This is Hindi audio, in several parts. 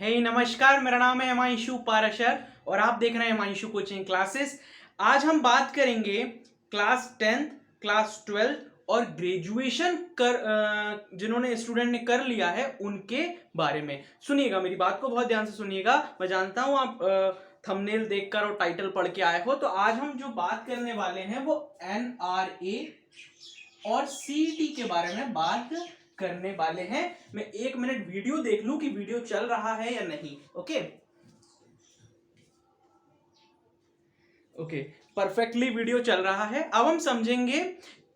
नमस्कार, मेरा नाम है हिमांशु पाराशर और आप देख रहे हैं हिमांशु कोचिंग क्लासेस। आज हम बात करेंगे क्लास 10th, क्लास 12 और ग्रेजुएशन जिन्होंने स्टूडेंट ने कर लिया है उनके बारे में। सुनिएगा, मेरी बात को बहुत ध्यान से सुनिएगा। मैं जानता हूं आप थंबनेल देखकर और टाइटल पढ़ के आए हो। तो आज हम जो बात करने वाले हैं वो NRA और CET के बारे में बात करने वाले हैं। मैं 1 मिनट वीडियो देख लूं कि वीडियो चल रहा है या नहीं। ओके, परफेक्टली वीडियो चल रहा है। अब हम समझेंगे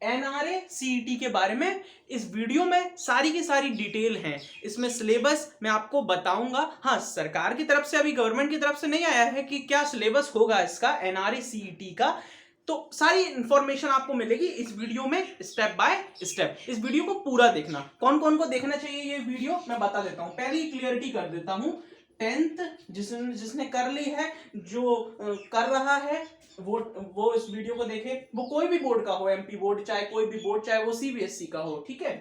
NRA CET के बारे में। इस वीडियो में सारी की सारी डिटेल है। इसमें सिलेबस मैं आपको बताऊंगा। हाँ, सरकार की तरफ से, अभी गवर्नमेंट की तरफ से नहीं आया है कि क्या सिलेबस होगा इसका NRA CET का। तो सारी इंफॉर्मेशन आपको मिलेगी इस वीडियो में, स्टेप बाय स्टेप। इस वीडियो को पूरा देखना। कौन कौन को देखना चाहिए ये वीडियो मैं बता देता हूं। पहले ही क्लियरिटी कर देता हूं। 10th जिसने कर ली है, जो कर रहा है वो इस वीडियो को देखे। वो कोई भी बोर्ड का हो, MP बोर्ड चाहे कोई भी बोर्ड, चाहे वो CBSE का हो, ठीक है।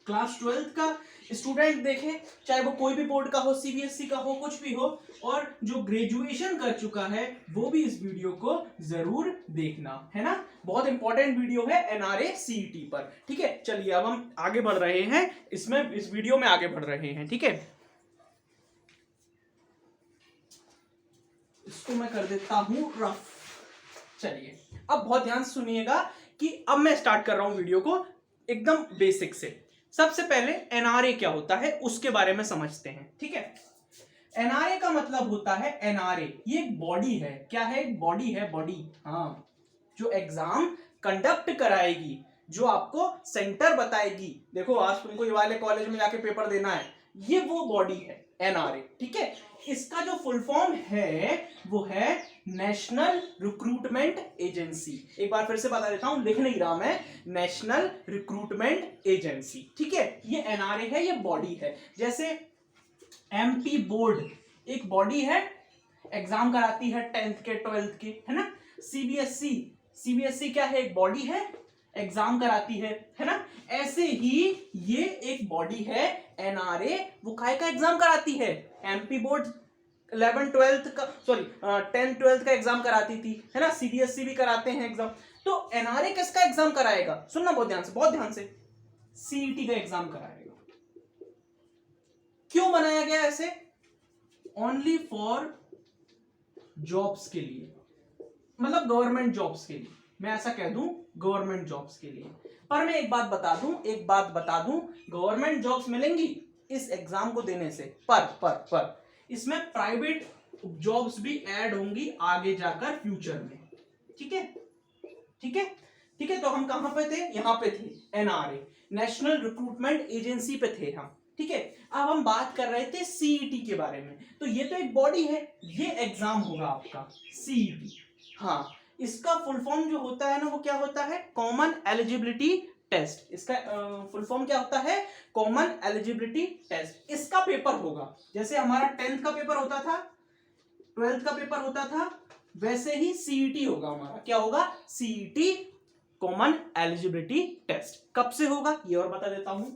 क्लास 12th का स्टूडेंट देखे, चाहे वो कोई भी बोर्ड का हो, CBSE का हो, कुछ भी हो। और जो ग्रेजुएशन कर चुका है वो भी इस वीडियो को जरूर देखना, है ना। बहुत इंपॉर्टेंट वीडियो है NRA CET पर, ठीक है। चलिए अब हम आगे बढ़ रहे हैं, इस वीडियो में आगे बढ़ रहे हैं, ठीक है। इसको मैं कर देता हूं रफ। चलिए अब बहुत ध्यान से सुनिएगा कि अब मैं स्टार्ट कर रहा हूं वीडियो को एकदम बेसिक से। सबसे पहले NRA क्या होता है उसके बारे में समझते हैं, ठीक है। NRA का मतलब होता है NRA, ये एक बॉडी है। क्या है? एक बॉडी है, बॉडी। हाँ, जो एग्जाम कंडक्ट कराएगी, जो आपको सेंटर बताएगी। देखो, आज तुमको ये वाले कॉलेज में जाके पेपर देना है, ये वो बॉडी है NRA, ठीक है। इसका जो फुल फॉर्म है वो है नेशनल रिक्रूटमेंट एजेंसी। एक बार फिर से बता देता हूं, लिख नहीं रहा मैं, नेशनल रिक्रूटमेंट एजेंसी, ठीक है। ये NRA है, ये बॉडी है। जैसे MP बोर्ड एक बॉडी है, एग्जाम कराती है 10th के 12th के, है ना। CBSE क्या है? एक बॉडी है, एग्जाम कराती है ना। ऐसे ही ये एक बॉडी है NRA, वो काय का एग्जाम कराती है? MP बोर्ड 11 12th का, सॉरी 10 12th का एग्जाम कराती थी, है ना। CBSE भी कराते हैं एग्जाम। तो NRA किसका एग्जाम कराएगा? सुनना बहुत ध्यान से, बहुत ध्यान से। CET का एग्जाम कराएगा। क्यों बनाया गया ऐसे? ओनली फॉर जॉब्स के लिए, मतलब गवर्नमेंट जॉब्स के लिए। मैं ऐसा कह दूं, गवर्नमेंट जॉब्स के लिए। पर मैं एक बात बता दूं, गवर्नमेंट जॉब्स मिलेंगी इस एग्जाम को देने से। पर इसमें प्राइवेट जॉब्स भी ऐड होंगी आगे जाकर फ्यूचर में, ठीक है, ठीक है, ठीक है। तो हम कहां पे थे? यहां पे थे, NRA नेशनल रिक्रूटमेंट एजेंसी पे थे हम, ठीक है। अब हम बात कर रहे थे CET के बारे में। तो ये तो एक बॉडी है, ये एग्जाम होगा आपका CET। हाँ, इसका फुल फॉर्म जो होता है ना, वो क्या होता है? Common eligibility test. इसका फुल फॉर्म क्या होता है? Common eligibility test. इसका पेपर होगा, जैसे हमारा 10th का पेपर होता था, 12th का पेपर होता था, वैसे ही CET होगा हमारा। क्या होगा? CET common eligibility test. कब से होगा ये और बता देता हूं।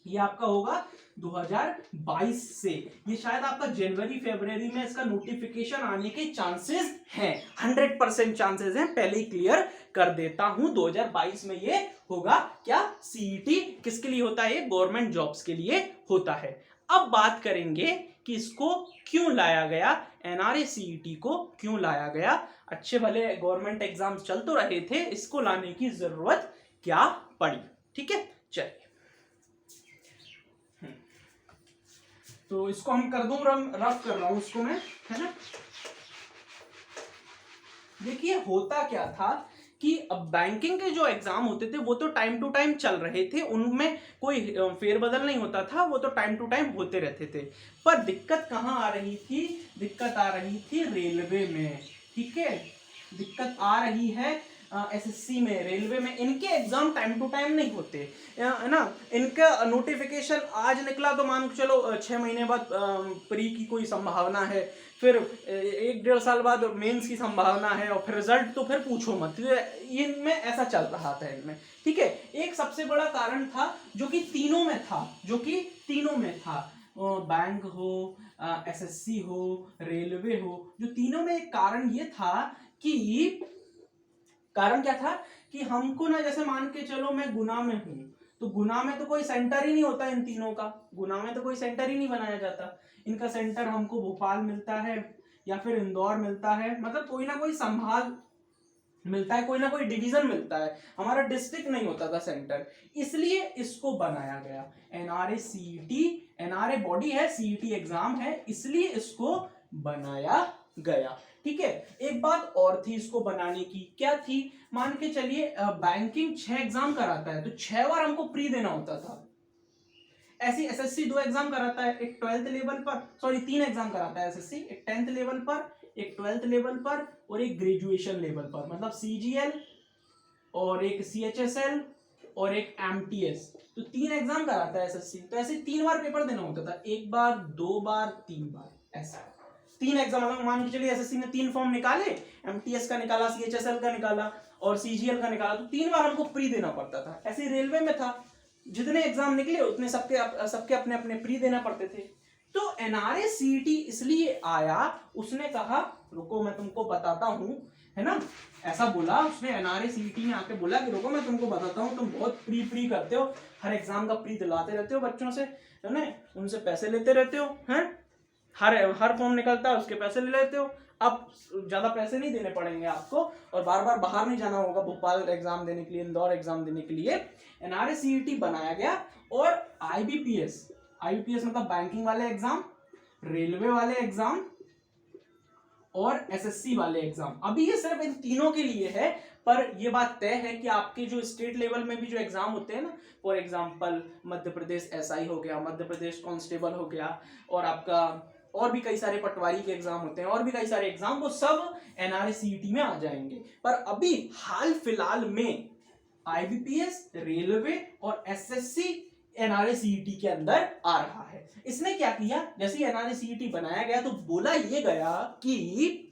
ये आपका होगा 2022 से। ये शायद आपका जनवरी फरवरी में इसका नोटिफिकेशन आने के चांसेस हैं, 100% चांसेस हैं। पहले ही क्लियर कर देता हूं, 2022 में ये होगा। क्या? CET किसके लिए होता है? ये गवर्नमेंट जॉब्स के लिए होता है। अब बात करेंगे कि इसको क्यों लाया गया, NRA CET को क्यों लाया गया। अच्छे भले गवर्नमेंट एग्जाम चल तो रहे थे, इसको लाने की जरूरत क्या पड़ी, ठीक है। चलिए, तो इसको हम कर दूं, रफ कर रहा हूं उसको मैं, है ना। देखिए, होता क्या था कि अब बैंकिंग के जो एग्जाम होते थे वो तो टाइम टू टाइम चल रहे थे, उनमें कोई फेरबदल नहीं होता था, वो तो टाइम टू टाइम होते रहते थे। पर दिक्कत कहाँ आ रही थी? दिक्कत आ रही थी रेलवे में, ठीक है। दिक्कत आ रही है SSC में, रेलवे में। इनके एग्जाम टाइम टू टाइम नहीं होते, है ना। इनका नोटिफिकेशन आज निकला तो मान चलो 6 महीने बाद प्री की कोई संभावना है, फिर 1-1.5 साल बाद मेंस की संभावना है, और फिर रिजल्ट तो फिर पूछो मत। इनमें ऐसा चल रहा था इनमें, ठीक है। एक सबसे बड़ा कारण था जो कि तीनों में था, बैंक हो, एसएससी हो, रेलवे हो, जो तीनों में एक कारण ये था कि कारण क्या था कि हमको ना, जैसे मान के चलो मैं गुना में हूं, तो गुना में तो कोई सेंटर ही नहीं होता इन तीनों का, गुना में तो कोई सेंटर ही नहीं बनाया जाता। इनका सेंटर हमको भोपाल मिलता है या फिर इंदौर मिलता है, मतलब कोई ना कोई संभाग मिलता है, कोई ना कोई डिवीजन मिलता है, हमारा डिस्ट्रिक्ट नहीं होता था सेंटर, इसलिए इसको बनाया गया एनआरए सीईटी। एनआरए बॉडी है, सीईटी एग्जाम है, इसलिए इसको बनाया गया। ठीक है, एक बात और थी इसको बनाने की, क्या थी, मान के चलिए बैंकिंग 6 एग्जाम कराता है, तो 6 बार हमको प्री देना होता था। ऐसी एसएससी 2 एग्जाम कराता है, एक 12th लेवल पर, सॉरी 3 एग्जाम कराता है एसएससी, एक 10th लेवल पर, एक 12th लेवल पर और एक ग्रेजुएशन लेवल पर, मतलब सीजीएल और एक सीएचएसएल और एक एमटीएस, तो 3 एग्जाम कराता है एसएससी। तो ऐसे 3 बार पेपर देना होता था, 1 बार, 2 बार, 3 बार, ऐसा 3 एग्जाम। मतलब मान के चलिए एसएससी ने 3 फॉर्म निकाले, एमटीएस का निकाला, सीएचएसएल का निकाला और सीजीएल का निकाला, तो 3 बार हमको प्री देना पड़ता था। ऐसे रेलवे में था, जितने एग्जाम निकले उतने सबके अपने अपने प्री देना पड़ते थे। तो एनआरए सीईटी इसलिए आया, उसने कहा रुको मैं तुमको बताता हूं, है ना, ऐसा बोला उसने, एनआरए सीईटी ने आके बोला कि रुको मैं तुमको बताता हूं, तुम बहुत प्री करते हो, हर एग्जाम का प्री दिलाते रहते हो बच्चों से, है ना, उनसे पैसे लेते रहते हो, हैं, हर फॉर्म निकलता है उसके पैसे ले लेते हो। अब ज्यादा पैसे नहीं देने पड़ेंगे आपको और बार बार बाहर नहीं जाना होगा भोपाल एग्जाम देने के लिए, इंदौर एग्जाम देने के लिए। एनआरए सीईटी बनाया गया और आईबीपीएस, आईबीपीएस मतलब बैंकिंग वाले एग्जाम, रेलवे वाले एग्जाम और एसएससी वाले एग्जाम, अभी ये सिर्फ इन तीनों के लिए है, पर ये बात तय है कि आपके जो स्टेट लेवल में भी जो एग्जाम होते हैं ना, for example Madhya Pradesh SI हो गया, मध्य प्रदेश कांस्टेबल हो गया, और आपका और भी कई सारे पटवारी के एग्जाम होते हैं, और भी कई सारे एग्जाम, वो सब एनआरए सीईटी में आ जाएंगे। पर अभी हाल फिलहाल में आईबीपीएस, रेलवे और एसएससी एनआरए सीईटी के अंदर आ रहा है। इसने क्या किया, जैसे एनआरए सीईटी बनाया गया तो बोला ये गया कि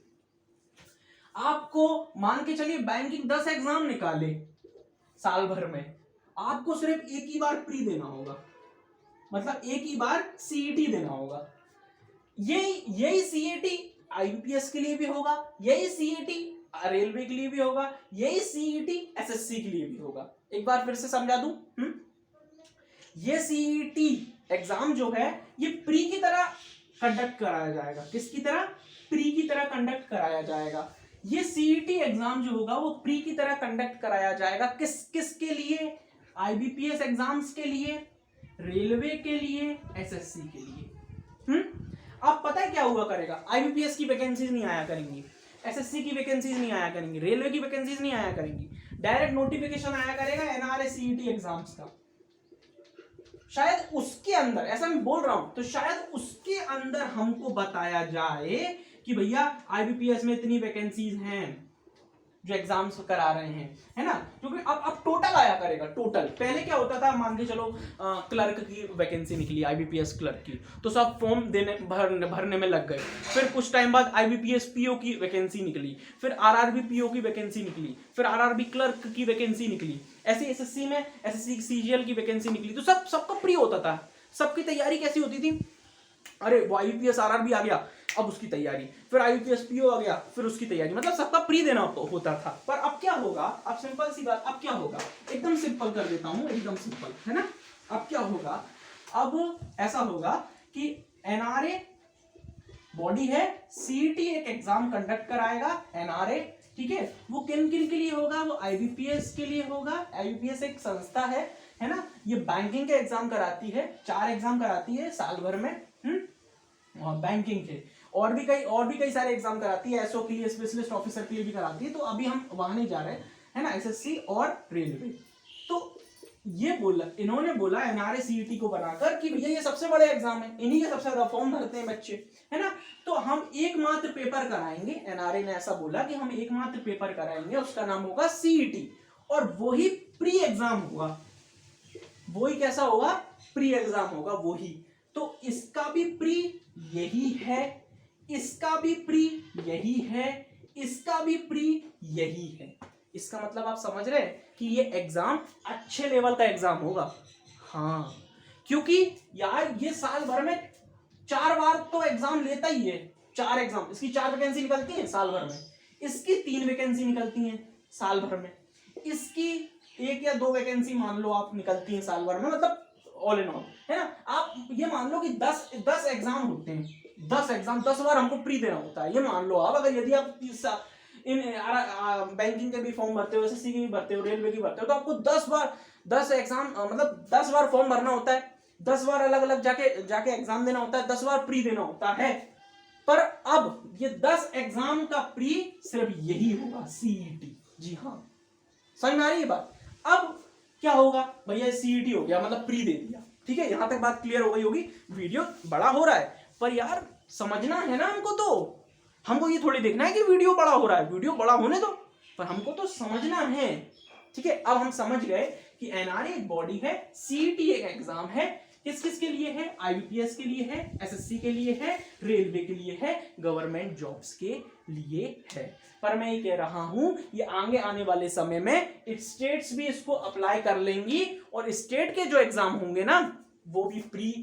आपको मान के चलिए बैंकिंग 10 एग्जाम निकाले साल भर में, आपको सिर्फ एक ही बार प्री देना होगा, मतलब एक ही बार सीईटी देना होगा। यही सीईटी आईबीपीएस के लिए भी होगा, यही सीईटी रेलवे के लिए भी होगा, यही सीईटी एसएससी के लिए भी होगा। एक बार फिर से समझा दूं, ये सीईटी एग्जाम जो है ये प्री की तरह कंडक्ट कराया जाएगा। किसकी तरह? प्री की तरह कंडक्ट कराया जाएगा। ये सीईटी एग्जाम जो होगा वो प्री की तरह कंडक्ट कराया जाएगा। किसके लिए? आईबीपीएस एग्जाम्स के लिए, रेलवे के लिए, एसएससी के लिए। अब पता है क्या हुआ करेगा, आईबीपीएस की वैकेंसीज नहीं आया करेंगी, एसएससी की वैकेंसीज नहीं आया करेंगी, रेलवे की वैकेंसीज नहीं आया करेंगी, डायरेक्ट नोटिफिकेशन आया करेगा एनआरए सीईटी एग्जाम्स का। शायद उसके अंदर, ऐसा मैं बोल रहा हूं, तो शायद उसके अंदर हमको बताया जाए कि भैया आईबीपीएस में इतनी वैकेंसीज हैं जो एग्जाम्स करा रहे हैं, है ना, क्योंकि अब टोटल आया करेगा, टोटल। पहले क्या होता था, मान के चलो क्लर्क की वैकेंसी निकली, आईबीपीएस क्लर्क की, तो सब फॉर्म भरने में लग गए। फिर कुछ टाइम बाद आईबीपीएस पीओ की वैकेंसी निकली, फिर आरआरबी पीओ की वैकेंसी निकली, फिर आरआरबी क्लर्क की वैकेंसी निकली, ऐसे एसएससी में एसएससी सीजीएल की वैकेंसी निकली, तो सबका प्री होता था। सबकी तैयारी कैसी होती थी, अरे वो आईबीपीएस आरआरबी आ गया, अब उसकी तैयारी, फिर आईबीपीएस पीओ आ गया, फिर उसकी तैयारी, मतलब सबका प्री देना होता था। पर अब क्या होगा, अब सिंपल सी बात, अब क्या होगा, एकदम सिंपल कर देता हूं, एकदम सिंपल, है ना। अब क्या होगा, अब ऐसा होगा कि एनआरए बॉडी है, सीईटी एक एग्जाम कंडक्ट कराएगा, एनआरए, ठीक है, वो किन किन के लिए होगा, वो आईबीपीएस के लिए होगा। आईबीपीएस एक संस्था है ना, ये बैंकिंग के एग्जाम कराती है, 4 एग्जाम कराती है साल भर में, बैंकिंग के, और भी कई सारे एग्जाम कराती है, एसओ के लिए, स्पेशलिस्ट ऑफिसर के लिए भी कराती है, तो अभी हम वहां नहीं जा रहे, है ना, एसएससी और रेलवे। तो ये इन्होंने बोला एनआरए सीईटी को बनाकर कि भैया ये सबसे बड़े एग्जाम है, इन्हीं के सबसे ज्यादा फॉर्म भरते हैं बच्चे, है ना, तो हम एकमात्र पेपर कराएंगे। एनआरए ने ऐसा बोला कि हम एकमात्र पेपर कराएंगे, उसका नाम होगा सीईटी, और वही प्री एग्जाम होगा। वही कैसा होगा, प्री एग्जाम होगा वही। तो इसका भी प्री यही है, इसका भी प्री यही है, इसका भी प्री यही है। इसका मतलब आप समझ रहे हैं कि ये एग्जाम अच्छे लेवल का एग्जाम होगा। हाँ, क्योंकि यार ये साल भर में 4 बार तो एग्जाम लेता ही है, 4 एग्जाम, इसकी 4 वैकेंसी निकलती है साल भर में, इसकी 3 वैकेंसी निकलती हैं साल भर में, इसकी 1 या 2 वैकेंसी मान लो आप निकलती हैं साल भर में, मतलब ऑल इन ऑल, है ना। आप ये मान लो कि 10 एग्जाम होते हैं, 10 एग्जाम 10 बार हमको प्री देना होता है, ये मान लो आप, अगर यदि आप इन बैंकिंग के भी फॉर्म भरते हो, एसएससी के भी भरते हो, रेलवे की भरते हो, तो आपको 10 एग्जाम मतलब 10 बार फॉर्म भरना होता है, 10 बार अलग अलग जाके एग्जाम देना होता है, 10 बार प्री देना होता है। पर अब ये 10 एग्जाम का प्री सिर्फ यही होगा, सीईटी। जी हाँ, समझ में आ रही है बात। अब क्या होगा भैया, सीईटी हो गया मतलब प्री दे दिया, ठीक है, यहां तक बात क्लियर हो गई होगी। वीडियो बड़ा हो रहा है पर यार समझना है ना हमको, तो हमको ये थोड़ी देखना है कि वीडियो बड़ा हो रहा है, वीडियो बड़ा होने दो, पर हमको तो समझना है, ठीक है। अब हम समझ गए कि एनआरए एक बॉडी है, सीईटी एक एग्जाम है, किस किस के लिए है, आईबीपीएस के लिए है, एसएससी के लिए है, रेलवे के लिए है, गवर्नमेंट जॉब्स के लिए है। पर मैं ये कह रहा हूं ये आगे आने वाले समय में स्टेट्स भी इसको अप्लाई कर लेंगी, और स्टेट के जो एग्जाम होंगे ना वो भी प्री,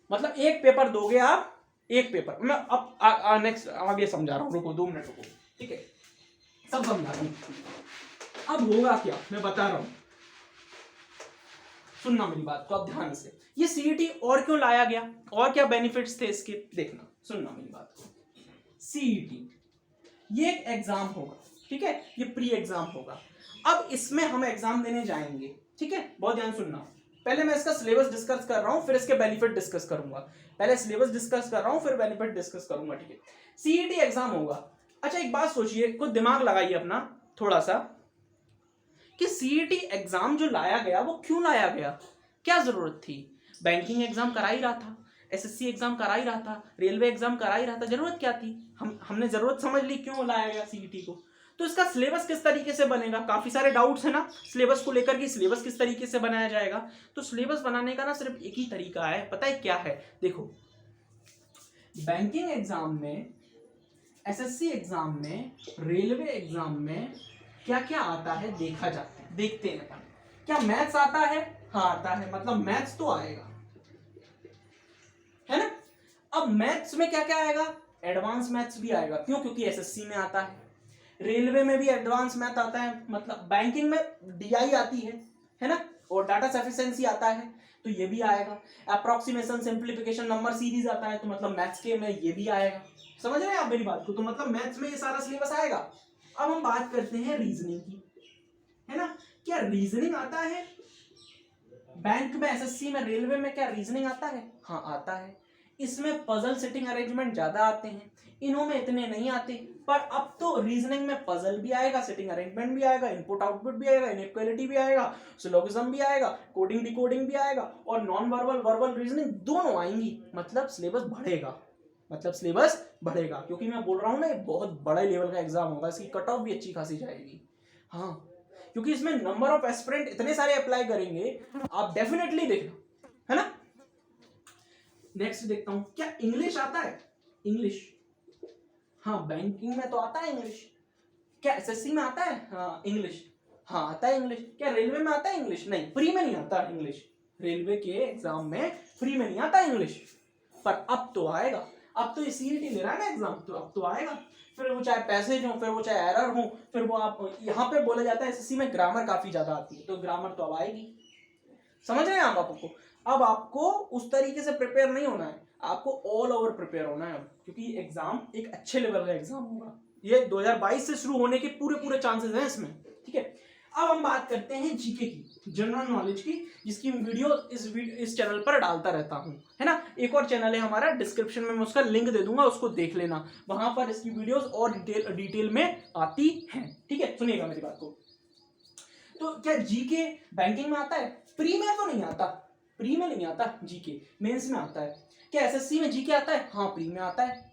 मतलब एक पेपर दोगे आप, एक पेपर, मैं अब नेक्स्ट आगे समझा रहा हूं, रुको 2 मिनट रुको, ठीक है, सब समझा रहा हूं। अब होगा क्या मैं बता रहा हूं, सुनना मेरी बात को अब ध्यान से। ये सीईटी और क्यों लाया गया, और क्या बेनिफिट्स थे इसके, देखना, सुनना मेरी बात को। सीईटी ये एक एग्जाम होगा, ठीक है, ये प्री एग्जाम होगा। अब इसमें हम एग्जाम देने जाएंगे, ठीक है, बहुत ध्यान सुनना। पहले मैं इसका सिलेबस डिस्कस कर रहा हूं, फिर इसके बेनिफिट डिस्कस करूंगा। पहले सिलेबस डिस्कस कर रहा हूं, फिर बेनिफिट डिस्कस करूंगा, ठीक है। सीईटी एग्जाम होगा। अच्छा एक बात सोचिए, कुछ दिमाग लगाइए अपना थोड़ा सा, कि सीईटी एग्जाम जो लाया गया वो क्यों लाया गया, क्या जरूरत थी। बैंकिंग एग्जाम करा ही रहा था, एसएससी एग्जाम करा ही रहा था, रेलवे एग्जाम करा ही रहा था, जरूरत क्या थी, हमने जरूरत समझ ली क्यों लाया गया सीईटी को। तो इसका सिलेबस किस तरीके से बनेगा, काफी सारे डाउट्स है ना सिलेबस को लेकर कि सिलेबस किस तरीके से बनाया जाएगा। तो सिलेबस बनाने का ना सिर्फ एक ही तरीका है, पता है क्या है, देखो बैंकिंग एग्जाम में, एसएससी एग्जाम में, रेलवे एग्जाम में क्या क्या आता है देखा जाता है, देखते हैं अपन। क्या मैथ्स आता है, हाँ आता है, मतलब मैथ्स तो आएगा, है ना। अब मैथ्स में क्या क्या आएगा, एडवांस मैथ्स भी आएगा, क्यों, क्योंकि एसएससी में आता है, रेलवे में भी एडवांस मैथ आता है, मतलब बैंकिंग में डीआई आती है ना, और डाटा सफिशिएंसी आता है, तो ये भी आएगा। अप्रोक्सीमेशन, सिंप्लीफिकेशन, नंबर सीरीज आता है, तो मतलब मैथ्स के में ये भी आएगा। समझ रहे हैं आप मेरी बात को, तो मतलब मैथ्स में ये सारा सिलेबस आएगा। अब हम बात करते हैं रीजनिंग की, है ना। क्या रीजनिंग आता है बैंक में, एसएससी में, रेलवे में, क्या रीजनिंग आता है, हाँ आता है। इसमें पजल सिटिंग अरेंजमेंट ज्यादा आते हैं, इन्हों में इतने नहीं आते। पर अब तो रीजनिंग में पजल भी आएगा, सिटिंग अरेंजमेंट भी आएगा, इनपुट आउटपुट भी आएगा, इनइक्वालिटी भी आएगा, सिलोगिज्म भी आएगा, कोडिंग डिकोडिंग भी आएगा, और नॉन वर्बल वर्बल रीजनिंग दोनों आएंगी। मतलब सिलेबस बढ़ेगा, मतलब सिलेबस बढ़ेगा, क्योंकि मैं बोल रहा हूँ ना ये बहुत बड़े लेवल का एग्जाम होगा, इसकी कट ऑफ भी अच्छी खासी जाएगी। हाँ, क्योंकि इसमें नंबर ऑफ एस्पिरेंट इतने सारे अप्लाई करेंगे, आप डेफिनेटली देखना, है ना। नेक्स्ट देखता हूं, क्या इंग्लिश आता है, इंग्लिश, हाँ बैंकिंग में तो आता है इंग्लिश। क्या एसएससी में आता है, हाँ इंग्लिश, हाँ आता है इंग्लिश। क्या रेलवे में आता है इंग्लिश, नहीं, फ्री में नहीं आता इंग्लिश, रेलवे के एग्जाम में फ्री में नहीं आता इंग्लिश, पर अब तो आएगा। अब तो ये सीईटी ले रहा है ना एग्जाम, तो अब तो आएगा। फिर वो चाहे पैसेज हो, फिर वो चाहे एरर हो, फिर वो आप यहाँ पे बोला जाता है एसएससी में ग्रामर काफी ज्यादा आती है, तो ग्रामर तो अब आएगी। समझ रहे हैं आप आपको। अब आपको उस तरीके से प्रिपेयर नहीं होना है, आपको ऑल ओवर प्रिपेयर होना है, क्योंकि एग्जाम एक अच्छे लेवल का एग्जाम होगा। ये 2022 से शुरू होने के पूरे चांसेस हैं इसमें, ठीक है। अब हम बात करते हैं जीके की, जनरल नॉलेज की, जिसकी वीडियो इस चैनल पर डालता रहता हूं, है ना। एक और चैनल है हमारा, डिस्क्रिप्शन में मैं उसका लिंक दे दूंगा, उसको देख लेना, वहां पर इसकी वीडियोस और डिटेल में आती हैं, ठीक है। सुनिएगा मेरी बात को। तो क्या जीके बैंकिंग में आता है, प्री में तो नहीं आता, प्री में नहीं आता जीके, मेंस में आता है। क्या एसएससी में जीके आता है, हाँ प्री में आता है।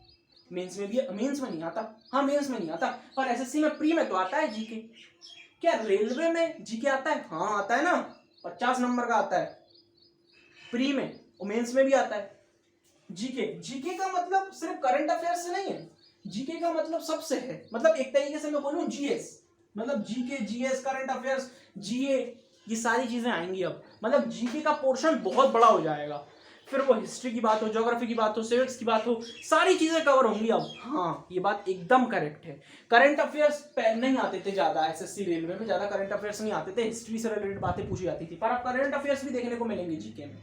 मेंस में भी, मेंस में नहीं आता, हाँ मेंस में नहीं आता, पर एसएससी में प्री में तो आता है जीके। क्या रेलवे में जीके आता है, हाँ आता है ना, 50 नंबर का आता है प्री में, और मेंस में भी आता है जीके। जीके का मतलब सिर्फ करंट अफेयर्स से नहीं है, जीके का मतलब सबसे है, मतलब एक तरीके से मैं बोलूं जीएस, मतलब जीके, जीएस, करंट अफेयर्स, जीए, ये सारी चीजें आएंगी अब, मतलब जीके का पोर्शन बहुत बड़ा हो जाएगा। फिर वो हिस्ट्री की बात हो, ज्योग्राफी की बात हो, सिविक्स की बात हो, सारी चीजें कवर होंगी अब। हाँ, ये बात एकदम करेक्ट है। करंट अफेयर्स नहीं आते थे ज्यादा, एसएससी रेलवे में ज्यादा करंट अफेयर्स नहीं आते थे, हिस्ट्री से रिलेटेड बातें पूछी जाती थी, पर अब करंट अफेयर्स भी देखने को मिलेंगे जीके में।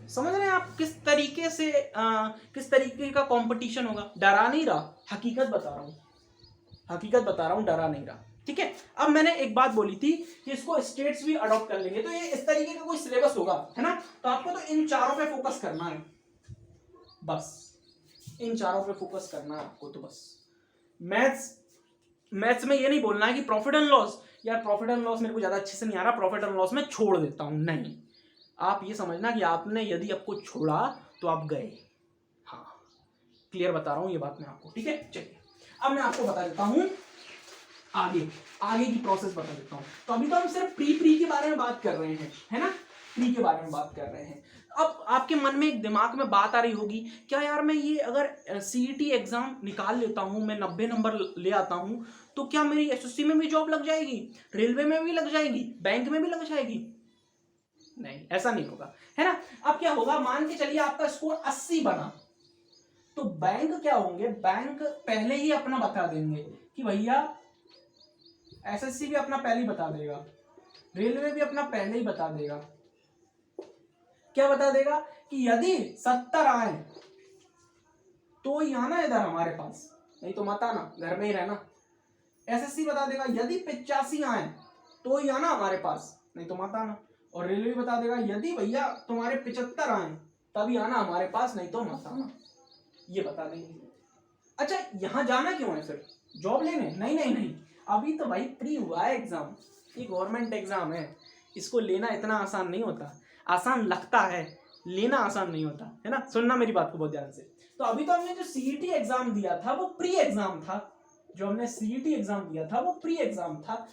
समझ रहे हैं आप किस तरीके से किस तरीके का कंपटीशन होगा। डरा नहीं रहा, हकीकत बता रहा हूँ, हकीकत बता रहा हूँ, डरा नहीं रहा। ठीक है, अब मैंने एक बात बोली थी कि इसको स्टेट्स भी अडॉप्ट कर लेंगे, तो ये इस तरीके का कोई सिलेबस होगा, है ना। तो आपको तो इन चारों पे फोकस करना है, बस इन चारों पे फोकस करना है आपको। तो बस मैथ्स में ये नहीं बोलना है कि प्रॉफिट एंड लॉस, यार प्रॉफिट एंड लॉस मेरे को ज्यादा अच्छे से नहीं आ रहा, प्रॉफिट एंड लॉस में छोड़ देता हूं, नहीं। आप ये समझना कि आपने यदि आपको छोड़ा तो आप गए। हाँ, क्लियर बता रहा हूं ये बात मैं आपको। ठीक है, चलिए अब मैं आपको बता देता हूं आगे की प्रोसेस बता देता हूं। तो अभी तो हम सिर्फ प्री के बारे में बात कर रहे हैं, है ना, प्री के बारे में बात कर रहे हैं। अब आपके मन में एक दिमाग में बात आ रही होगी, क्या यार मैं ये अगर सीईटी एग्जाम निकाल लेता हूं, मैं 90 नंबर ले आता हूं, तो क्या मेरी एसएससी में भी जॉब लग जाएगी, रेलवे में भी लग जाएगी, बैंक में भी लग जाएगी? नहीं, ऐसा नहीं होगा, है ना। अब क्या होगा, मान के चलिए आपका स्कोर 80 बना, तो बैंक क्या होंगे, बैंक पहले ही अपना बता देंगे कि भैया एसएससी भी अपना पहले ही बता देगा, रेलवे भी अपना पहले ही बता देगा। क्या बता देगा कि यदि 70 आए तो ही आना इधर हमारे पास, नहीं तो मत आना, घर में ही रहना। एसएससी बता देगा यदि 85 आए तो ही आना हमारे पास, नहीं तो मत आना। और रेलवे बता देगा यदि भैया तुम्हारे 75 आए तभी आना हमारे पास, नहीं तो मत आना, ये बता देंगे। अच्छा, यहां जाना क्यों है फिर, जॉब लेने? नहीं नहीं नहीं, अभी तो भाई प्री हुआ है एग्जाम, ये गवर्नमेंट एग्जाम है, इसको लेना इतना आसान नहीं होता, आसान लगता है, लेना आसान नहीं होता, है ना। सुनना मेरी बात को बहुत ध्यान से। तो अभी तो हमने जो सीईटी एग्जाम दिया था वो प्री एग्जाम था, जो हमने सीईटी एग्जाम दिया था वो प्री एग्जाम था।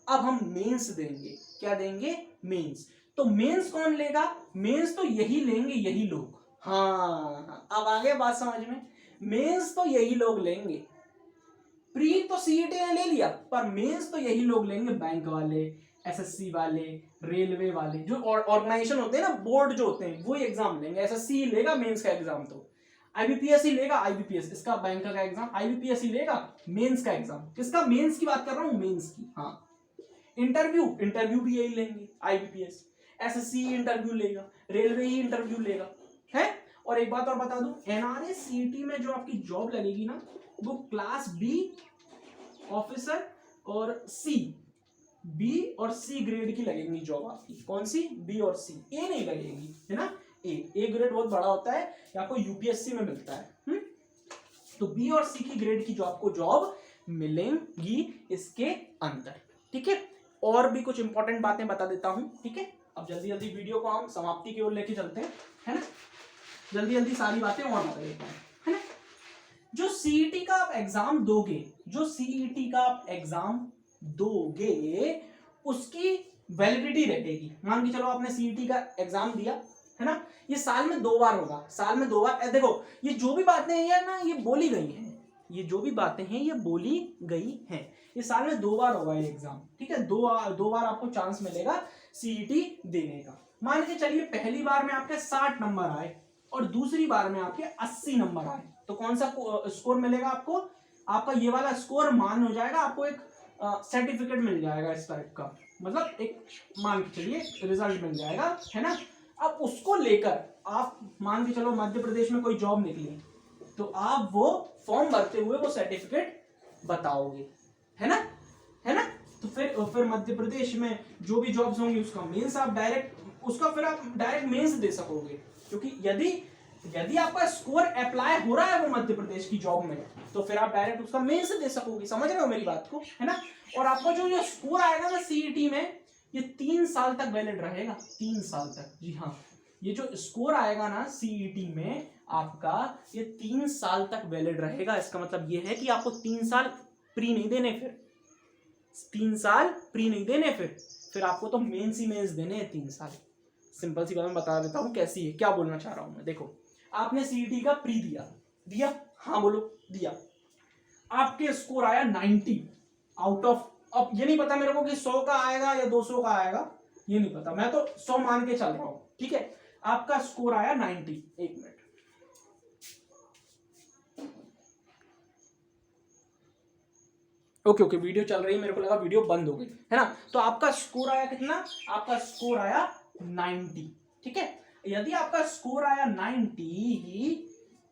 अब हम मेंस देंगे, क्या देंगे, मेंस। तो मेंस कौन लेगा, मेंस तो यही लेंगे, यही लोग। हाँ, अब आगे बात समझ में, मेंस तो यही लोग लेंगे। प्री तो सीईटी ने ले लिया, पर मेंस तो यही लोग लेंगे, बैंक वाले, एसएससी वाले, रेलवे वाले, जो ऑर्गेनाइजेशन होते हैं ना, बोर्ड जो होते हैं, वो एग्जाम लेंगे। एसएससी लेगा मेंस का एग्जाम, तो आईबीपीएस ही लेगा, आईबीपीएस इसका बैंक का एग्जाम, आईबीपीएस ही लेगा मेंस का एग्जाम। किसका, मेंस की बात कर रहा हूं, मेंस की। हाँ, इंटरव्यू भी यही लेंगे, आईबीपीएस, एसएससी इंटरव्यू लेगा, रेलवे ही इंटरव्यू लेगा, है। और एक बात और बता दूं, एनआरए सीईटी में जो आपकी जॉब लगेगी ना, वो क्लास बी ऑफिसर और बी और सी ग्रेड की लगेगी जॉब आपकी। कौन सी, बी और सी, ए नहीं लगेगी, है ना। ए ग्रेड बहुत बड़ा होता है, ये आपको यूपीएससी में मिलता है। तो बी और सी की ग्रेड की आपको जॉब मिलेंगी इसके अंदर। ठीक है, और भी कुछ इंपॉर्टेंट बातें बता देता हूं। ठीक है, अब जल्दी जल्दी वीडियो को हम समाप्ति की ओर लेके चलते हैं, है ना। जल्दी जल्दी सारी बातें और बता देता हूं, है ना। जो सीईटी का आप एग्जाम दोगे, जो सीईटी का आप एग्जाम दोगे, उसकी वैलिडिटी रहेगी। मान के चलो आपने सीईटी का एग्जाम दिया, है ना, ये साल में 2 बार होगा, साल में 2 बार। देखो, ये जो भी बातें हैं ना, ये बोली गई हैं, ये जो भी बातें हैं ये बोली गई हैं, ये साल में 2 बार होगा ये एग्जाम। ठीक है, दो बार आपको चांस मिलेगा सीईटी देने का। मान के चलिए पहली बार में आपके 60 नंबर आए और दूसरी बार में आपके 80 नंबर आए, तो कौन सा स्कोर मिलेगा आपको, आपका ये वाला स्कोर मान हो जाएगा, आपको एक सर्टिफिकेट मिल जाएगा इस टाइप का, मतलब एक मान के चलिए रिजल्ट मिल जाएगा, है ना। अब उसको लेकर आप मान के चलो मध्य प्रदेश में कोई जॉब निकली, तो आप वो फॉर्म भरते हुए वो सर्टिफिकेट बताओगे, है ना, है ना। तो फिर मध्य प्रदेश में जो भी जॉब्स होंगी उसका मेंस आप डायरेक्ट मेंस दे सकोगे, क्योंकि यदि आपका स्कोर अप्लाई हो रहा है वो मध्य प्रदेश की जॉब में, तो फिर आप डायरेक्ट उसका मेंस दे सकोगे। समझ रहे हो मेरी बात को, है ना। और आपका जो स्कोर आएगा ना सीईटी में, ये 3 साल तक वैलिड रहेगा, 3 साल तक। जी हाँ, ये जो स्कोर आएगा ना सीईटी में आपका, ये 3 साल तक वैलिड रहेगा। इसका मतलब ये है कि आपको 3 साल प्री नहीं देने, फिर 3 साल प्री नहीं देने, फिर आपको तो मेंस ही मेंस देने हैं 3 साल। सिंपल सी बात मैं बता देता हूँ कैसी है, क्या बोलना चाह रहा हूं मैं। देखो, आपने सीईटी का प्री दिया, हाँ बोलो, दिया, आपके स्कोर आया 90 आउट ऑफ, अब ये नहीं पता मेरे को कि 100 का आएगा या 200 का आएगा, ये नहीं पता, मैं तो 100 मान के चल रहा हूं। ठीक है, आपका स्कोर आया 90। एक मिनट, ओके वीडियो चल रही है, मेरे को लगा वीडियो बंद हो गई है ना। तो आपका स्कोर आया कितना, आपका स्कोर आया 90, ठीक है। यदि आपका स्कोर आया 90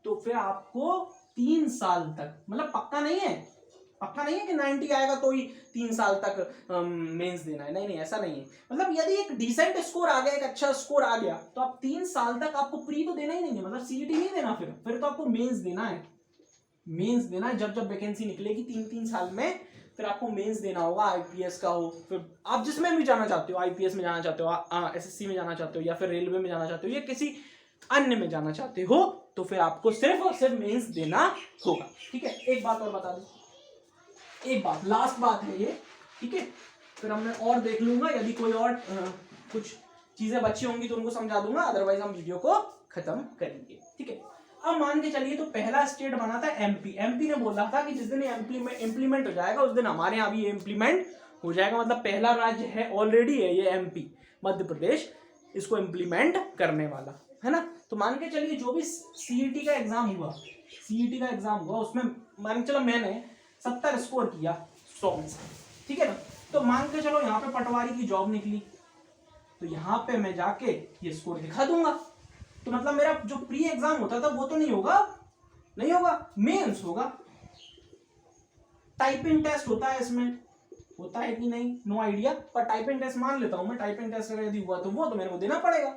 तो फिर आपको 3 साल तक, मतलब पक्का नहीं है कि 90 आएगा तो ही 3 साल तक मेंस देना है, नहीं ऐसा नहीं है। मतलब यदि एक डिसेंट स्कोर आ गया, एक अच्छा स्कोर आ गया, तो आप 3 साल तक आपको प्री तो देना ही नहीं है, मतलब सीईटी नहीं देना, फिर तो आपको मेंस देना है। मेंस देना है, जब वैकेंसी निकलेगी 3-3 साल में, फिर आपको मेंस देना होगा। आईपीएस का हो, फिर आप जिसमें भी जाना चाहते हो, आईपीएस में जाना चाहते हो, एसएससी में जाना चाहते हो, या फिर रेलवे में जाना चाहते हो, या किसी अन्य में जाना चाहते हो, तो फिर आपको सिर्फ और सिर्फ मेंस देना होगा, ठीक है। एक बात और बता दूं, एक बात, लास्ट बात है ये, ठीक है, फिर मैं और देख लूंगा, यदि कोई और कुछ चीजें बची होंगी तो उनको समझा दूंगा, अदरवाइज हम वीडियो को खत्म करेंगे, ठीक है। अब मान के चलिए, तो पहला स्टेट बना था एमपी। एमपी ने बोला था कि जिस दिन इम्प्लीमेंट हो जाएगा उस दिन हमारे यहाँ भी इम्प्लीमेंट हो जाएगा, मतलब पहला राज्य है, ऑलरेडी है ये एमपी, मध्य प्रदेश, इसको इम्प्लीमेंट करने वाला है ना। तो मान के चलिए जो भी सीईटी का एग्जाम हुआ, उसमें मान के चलो मैंने 70 स्कोर किया 100 में से, ठीक है ना। तो मान के चलो यहाँ पे पटवारी की जॉब निकली, तो यहाँ पे मैं जाके ये स्कोर दिखा दूंगा, तो मतलब मेरा जो प्री एग्जाम होता था वो तो नहीं होगा, मेंस होगा। टाइपिंग टेस्ट होता है इसमें, होता है कि नहीं, नो आइडिया, पर टाइपिंग टेस्ट मान लेता हूं मैं, टाइपिंग टेस्ट अगर यदि हुआ तो वो तो मेरे को देना पड़ेगा,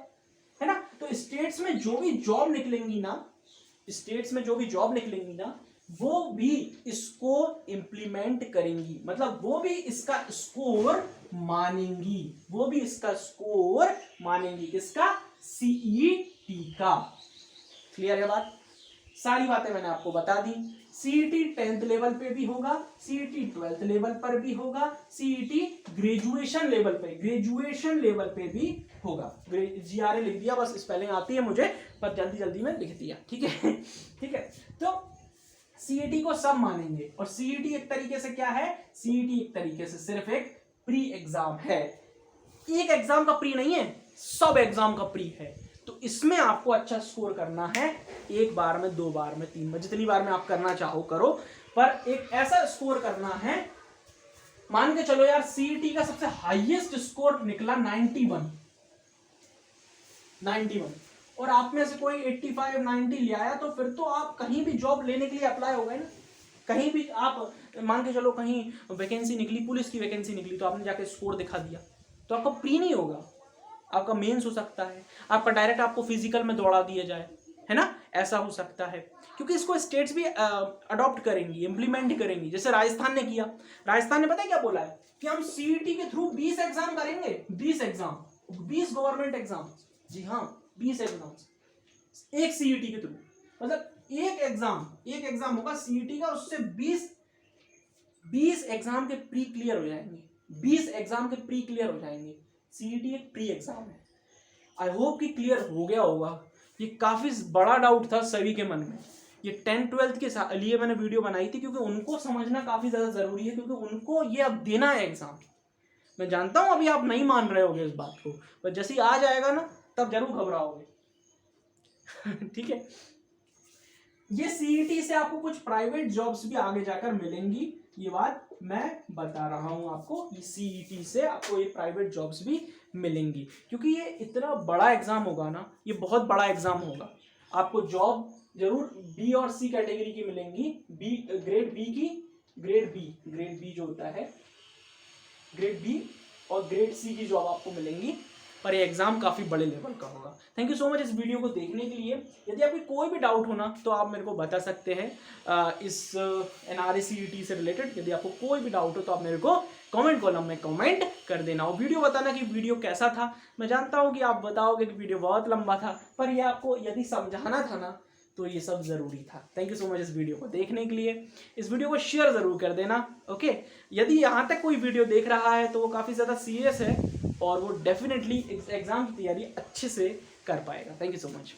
है ना। तो स्टेट्स में जो भी जॉब निकलेंगी ना, वो भी इसको इंप्लीमेंट करेंगी, मतलब वो भी इसका स्कोर मानेंगी, इसका सीईटी का। क्लियर है बात, सारी बातें मैंने आपको बता दी। सीईटी 10th लेवल पे भी होगा, सीईटी 12th लेवल पर भी होगा, सीईटी ग्रेजुएशन लेवल पे भी होगा। जीआरए लिख दिया, बस स्पेलिंग आती है मुझे, पर जल्दी में लिख दिया, ठीक है ठीक है। तो सीईटी को सब मानेंगे, और सीईटी एक तरीके से क्या है, सीईटी एक तरीके से सिर्फ एक प्री एग्जाम है, एक एग्जाम का प्री नहीं है, सब एग्जाम का प्री है। तो इसमें आपको अच्छा स्कोर करना है, एक बार में, 2 बार में, 3 बार, जितनी बार में आप करना चाहो करो, पर एक ऐसा स्कोर करना है। मान के चलो यार, सीईटी का सबसे हाईएस्ट स्कोर निकला 91, और आप में से कोई 85-90 ले आया, तो फिर तो आप कहीं भी जॉब लेने के लिए अप्लाई हो गए ना। कहीं भी आप मान के चलो, कहीं वैकेंसी निकली, पुलिस की वैकेंसी निकली, तो आपने जाके स्कोर दिखा दिया, तो आपका प्री नहीं होगा, आपका मेंस हो सकता है, आपका डायरेक्ट आपको फिजिकल में दौड़ा दिया जाए, है ना, ऐसा हो सकता है। क्योंकि इसको स्टेट्स भी अडॉप्ट करेंगी, इंप्लीमेंट करेंगी। जैसे राजस्थान ने किया, राजस्थान ने पता है क्या बोला है कि हम सीईटी के थ्रू 20 एग्जाम करेंगे, 20 गवर्नमेंट एग्जाम, जी हाँ 20 एग्जाम एक सीईटी के थ्रू, मतलब एक एग्जाम होगा सीईटी का, उससे 20 एग्जाम के प्री क्लियर हो जाएंगे, 20 एग्जाम के प्री क्लियर हो जाएंगे। सीईटी एक प्री एग्जाम है। आई होप कि क्लियर हो गया होगा। ये काफी बड़ा डाउट था सभी के मन में, ये 10th-12th के लिए मैंने वीडियो बनाई थी, क्योंकि उनको समझना काफी ज्यादा जरूरी है, क्योंकि उनको ये अब देना है एग्जाम। मैं जानता हूं अभी आप नहीं मान रहे होगे इस बात को, पर जैसे ही आ जाएगा ना, तब जरूर घबराओगे ठीक है। ये सीईटी से आपको कुछ प्राइवेट जॉब्स भी आगे जाकर मिलेंगी, ये बात मैं बता रहा हूं आपको। ये सीईटी से आपको ये प्राइवेट जॉब्स भी मिलेंगी, क्योंकि ये इतना बड़ा एग्जाम होगा ना, ये बहुत बड़ा एग्जाम होगा। आपको जॉब जरूर बी और सी कैटेगरी की मिलेंगी, ग्रेड बी जो होता है, ग्रेड बी और ग्रेड सी की जॉब आपको मिलेंगी, पर ये एग्जाम काफी बड़े लेवल का होगा। थैंक यू सो मच इस वीडियो को देखने के लिए। यदि आपको कोई भी डाउट हो ना, तो आप मेरे को बता सकते हैं इस एनआरए सीईटी से रिलेटेड। यदि आपको कोई भी डाउट हो तो आप मेरे को कमेंट कॉलम में कमेंट कर देना, और वीडियो बताना कि वीडियो कैसा था। मैं जानता हूँ कि आप बताओगे कि वीडियो बहुत लंबा था, पर ये आपको यदि समझाना था ना, तो ये सब जरूरी था। थैंक यू सो मच इस वीडियो को देखने के लिए। इस वीडियो को शेयर जरूर कर देना, ओके। यदि यहाँ तक कोई वीडियो देख रहा है तो वो काफ़ी ज़्यादा सीरियस है, और वो डेफिनेटली एग्जाम की तैयारी अच्छे से कर पाएगा। Thank you so much.